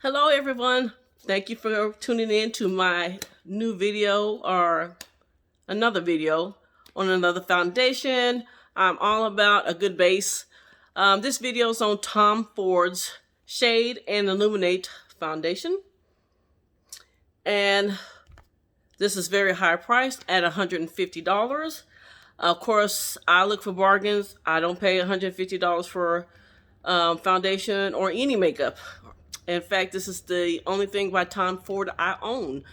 Hello everyone, thank you for tuning in to my new video or another video on another foundation. I'm all about a good base. This video is on Tom Ford's Shade and Illuminate foundation, and this is very high priced at $150. Of course, I look for bargains. I don't pay $150 for foundation or any makeup. In fact, this is the only thing by Tom Ford I own.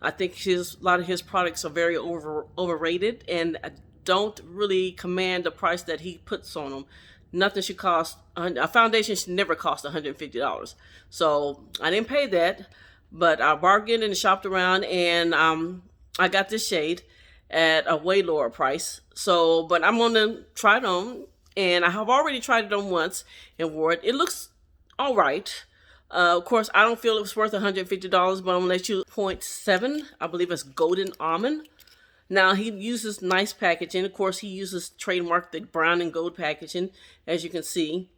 I think a lot of his products are very overrated and don't really command the price that he puts on them. Nothing should cost, a foundation should never cost $150. So I didn't pay that, but I bargained and shopped around, and I got this shade at a way lower price. So, but I'm gonna try it on, and I have already tried it on once and wore it. It looks all right. Of course, I don't feel it was worth $150, but I'm gonna let you 0.7. I believe it's golden almond. Now, he uses nice packaging. Of course, he uses trademark the brown and gold packaging, as you can see.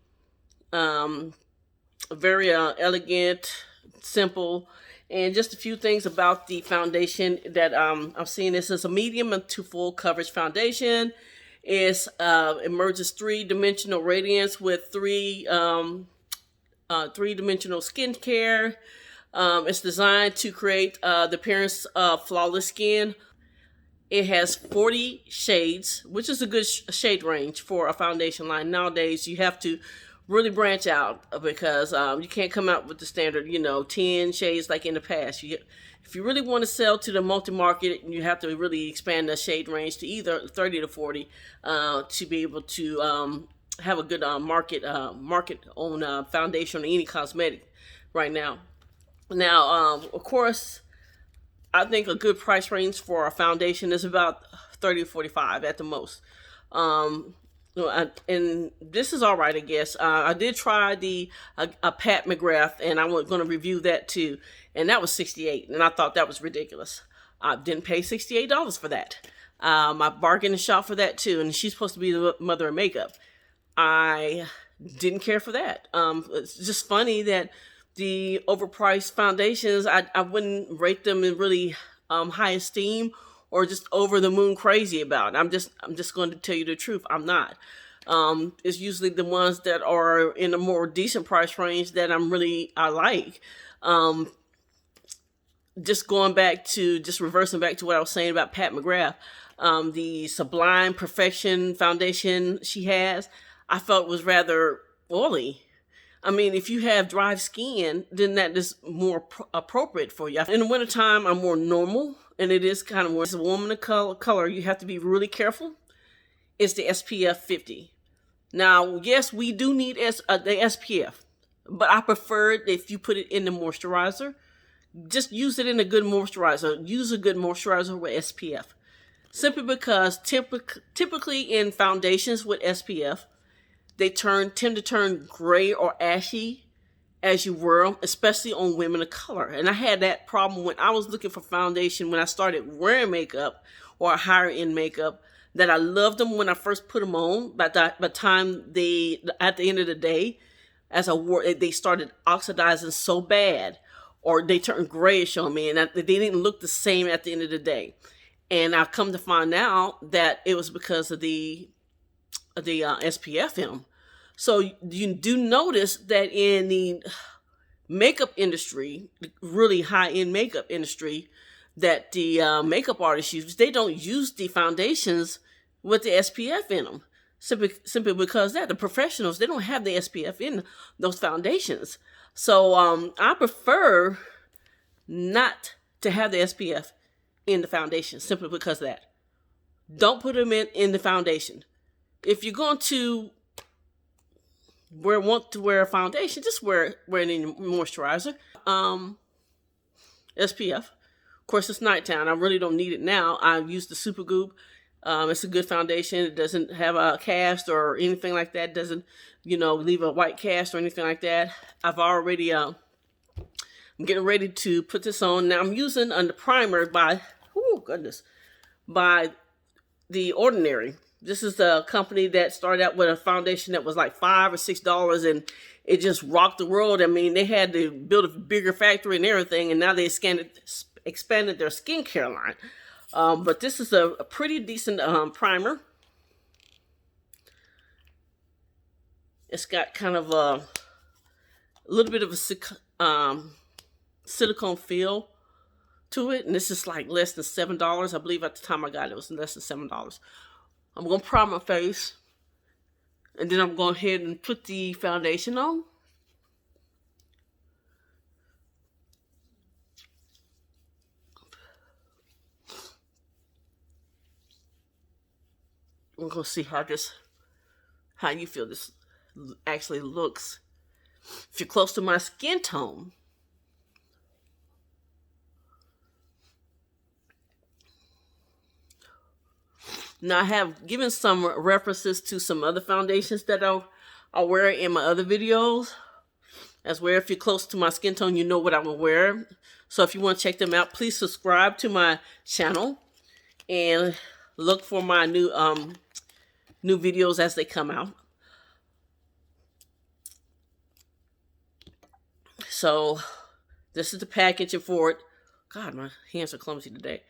Very elegant, simple, and just a few things about the foundation that I'm seeing. This is a medium to full coverage foundation. It emerges three-dimensional radiance with three-dimensional skincare. It's designed to create the appearance of flawless skin. It has 40 shades, which is a good shade range for a foundation line. Nowadays, you have to really branch out because you can't come out with the standard, 10 shades like in the past. If you really want to sell to the multi-market, you have to really expand the shade range to either 30 to 40 to be able to have a good market on foundation or any cosmetic right now. Now, of course, I think a good price range for a foundation is about 30 to 45 at the most. And this is all right, I guess. I did try a Pat McGrath, and I was going to review that too, and that was $68, and I thought that was ridiculous. I didn't pay $68 for that. I bargained and shop for that too, and she's supposed to be the mother of makeup. I didn't care for that. It's just funny that the overpriced foundations, I wouldn't rate them in really high esteem or just over the moon crazy about. I'm just going to tell you the truth. I'm not. It's usually the ones that are in a more decent price range that I like. Just reversing back to what I was saying about Pat McGrath, the Sublime Perfection foundation she has, I felt was rather oily. I mean, if you have dry skin, then that is more appropriate for you. In the wintertime, I'm more normal, and it is kind of more. As a woman of color, you have to be really careful. It's the SPF 50. Now, yes, we do need the SPF, but I prefer it if you put it in the moisturizer. Just use it in a good moisturizer. Use a good moisturizer with SPF. Simply because typically in foundations with SPF, they tend to turn gray or ashy as you wear them, especially on women of color. And I had that problem when I was looking for foundation when I started wearing makeup or higher end makeup, that I loved them when I first put them on. But by the time at the end of the day, as I wore, they started oxidizing so bad, or they turned grayish on me, and they didn't look the same at the end of the day. And I've come to find out that it was because of the SPF in them. So you do notice that in the makeup industry, the really high-end makeup industry, that the makeup artists use, they don't use the foundations with the SPF in them. Simply because the professionals, they don't have the SPF in those foundations. So I prefer not to have the SPF in the foundation, simply because of that. Don't put them in the foundation. If you're going to want to wear a foundation, just wear it in your moisturizer. SPF. Of course, it's nighttime. I really don't need it now. I use the Super Goop. It's a good foundation. It doesn't have a cast or anything like that. It doesn't, leave a white cast or anything like that. I've already, I'm getting ready to put this on. Now I'm using the primer by The Ordinary. This is a company that started out with a foundation that was like $5 or $6, and it just rocked the world. I mean, they had to build a bigger factory and everything, and now they expanded their skincare line. But this is a pretty decent primer. It's got kind of a little bit of a silicone feel to it, and this is like less than $7. I believe at the time I got it, it was less than $7. I'm going to prime my face, and then I'm going ahead and put the foundation on. We're going to see how you feel this actually looks. If you're close to my skin tone, now I have given some references to some other foundations that I'll wear in my other videos. As well, if you're close to my skin tone, you know what I will wear. So if you want to check them out, please subscribe to my channel and look for my new videos as they come out. So this is the packaging for it. God, my hands are clumsy today.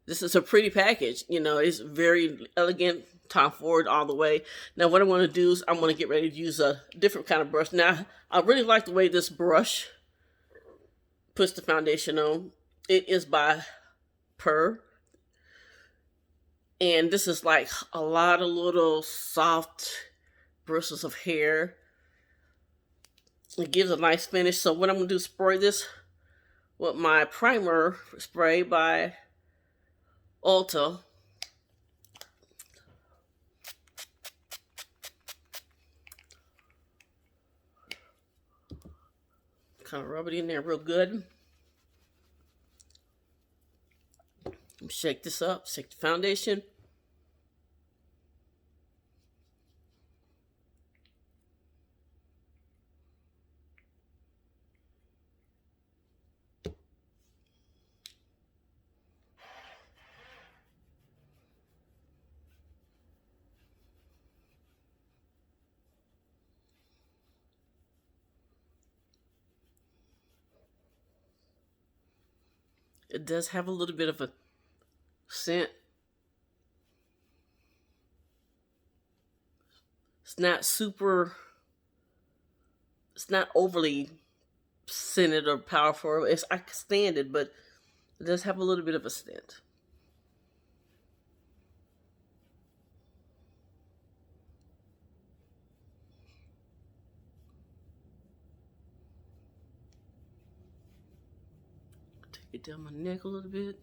This is a pretty package. You know, it's very elegant, Tom Ford all the way. Now what I want to do is I'm going to get ready to use a different kind of brush. Now, I really like the way this brush puts the foundation on. It is by Purr. And this is like a lot of little soft bristles of hair. It gives a nice finish. So what I'm going to do is spray this with my primer spray by Ulta. Kind of rub it in there real good. Shake this up, shake the foundation. It does have a little bit of a scent. It's not overly scented or powerful. I can stand it, but it does have a little bit of a scent. Take it down my neck a little bit.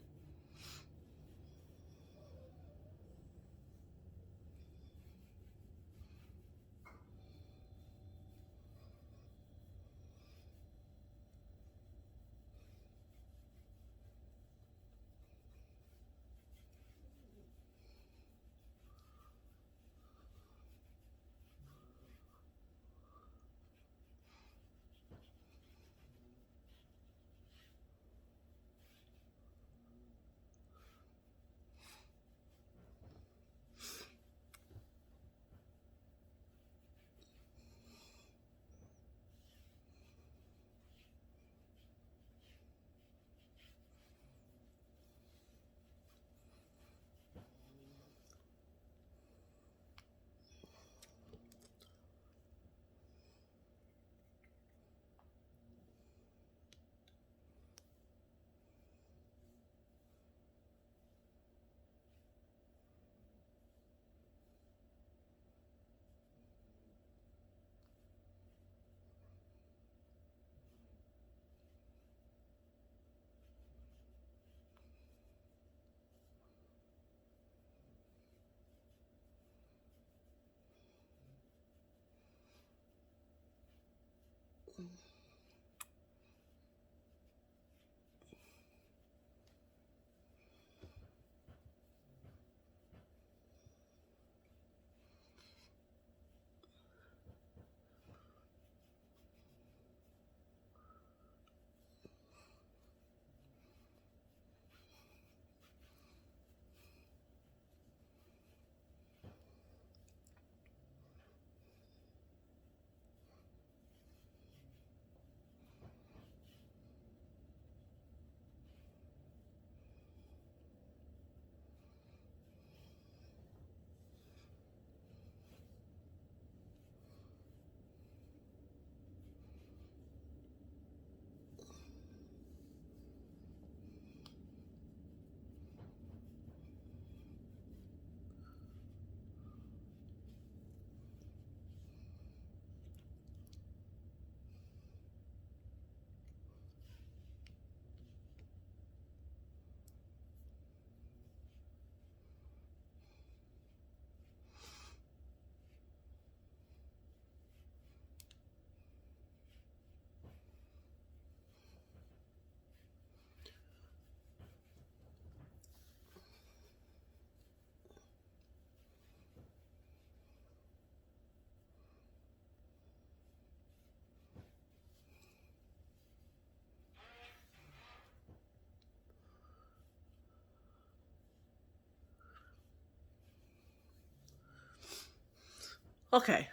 Okay,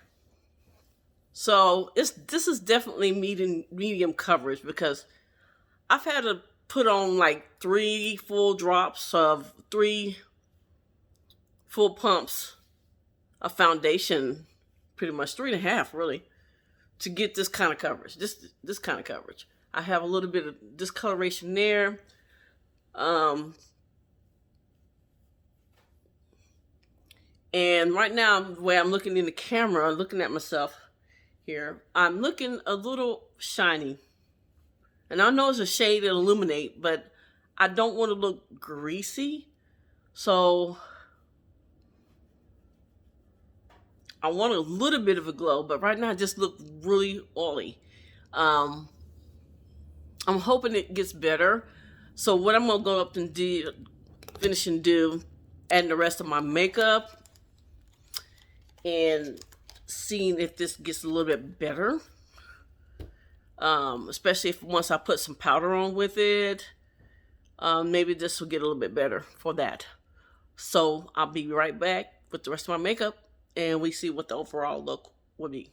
so this is definitely medium coverage because I've had to put on like 3 full pumps of foundation, pretty much 3.5 really, to get this kind of coverage. This kind of coverage. I have a little bit of discoloration there. Um, and right now, the way I'm looking in the camera, looking at myself here, I'm looking a little shiny. And I know it's a shade of illuminate, but I don't want to look greasy. So I want a little bit of a glow, but right now I just look really oily. Um, I'm hoping it gets better. So what I'm gonna go up and finish and do, adding the rest of my makeup and seeing if this gets a little bit better. Especially if once I put some powder on with it, maybe this will get a little bit better for that. So I'll be right back with the rest of my makeup and we see what the overall look will be.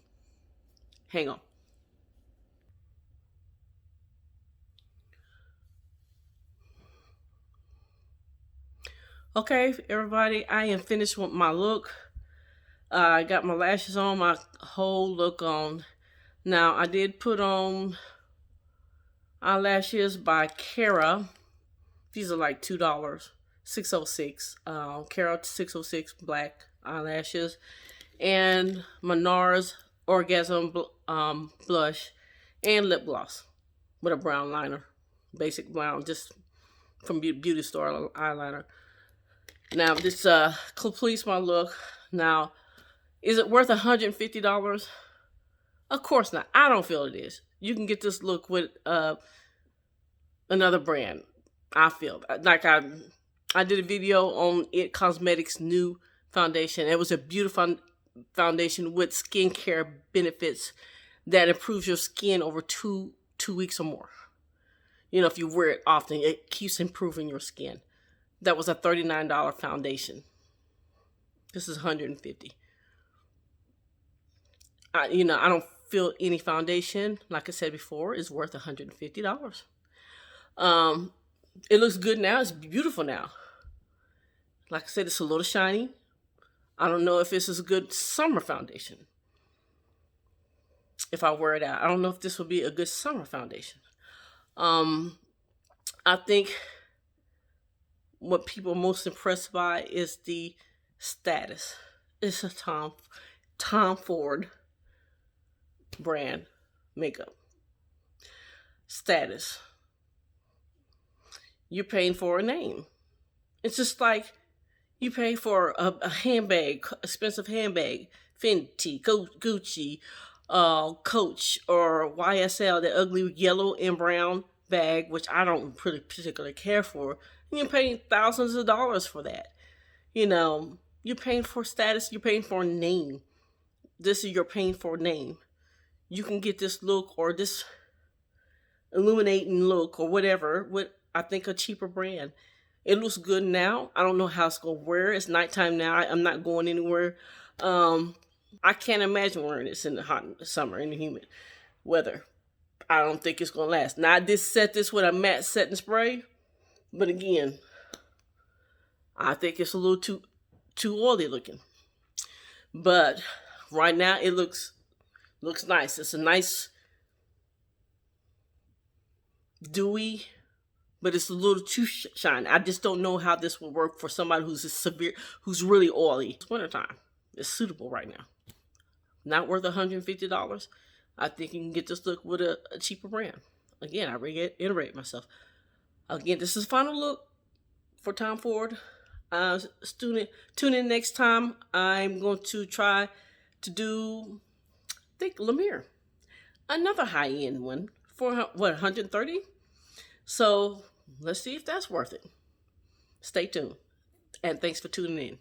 Hang on. Okay, everybody, I am finished with my look. I got my lashes on, my whole look on. Now, I did put on eyelashes by Cara. These are like $2, 606. Cara 606 black eyelashes. And my Nars Orgasm blush and lip gloss with a brown liner. Basic brown, just from beauty store eyeliner. Now, this completes my look. Now, is it worth $150? Of course not. I don't feel it is. You can get this look with another brand. I feel like I did a video on It Cosmetics' new foundation. It was a beautiful foundation with skincare benefits that improves your skin over two weeks or more. You know, if you wear it often, it keeps improving your skin. That was a $39 foundation. This is $150. I don't feel any foundation, like I said before, is worth $150. It looks good now. It's beautiful now. Like I said, it's a little shiny. I don't know if this is a good summer foundation. If I wear it out, I don't know if this will be a good summer foundation. I think what people are most impressed by is the status. It's a Tom Ford brand makeup. Status. You're paying for a name. It's just like you pay for a handbag, expensive handbag, Fenty, Gucci, Coach, or YSL, the ugly yellow and brown bag, which I don't particularly care for. You're paying thousands of dollars for that. You're paying for status. You're paying for a name. This is your paying for name. You can get this look or this illuminating look or whatever with, I think, a cheaper brand. It looks good now. I don't know how it's going to wear. It's nighttime now. I'm not going anywhere. I can't imagine wearing this in the hot summer, in the humid weather. I don't think it's going to last. Now, I did set this with a matte setting spray. But again, I think it's a little too oily looking. But right now, it looks nice. It's a nice dewy, but it's a little too shiny. I just don't know how this will work for somebody who's really oily. It's wintertime. It's suitable right now. Not worth $150. I think you can get this look with a cheaper brand. Again, I reiterate myself. Again, this is the final look for Tom Ford. Tune in next time. I'm going to try to do, I think, Lemire. Another high-end one for, what, $130? So let's see if that's worth it. Stay tuned. And thanks for tuning in.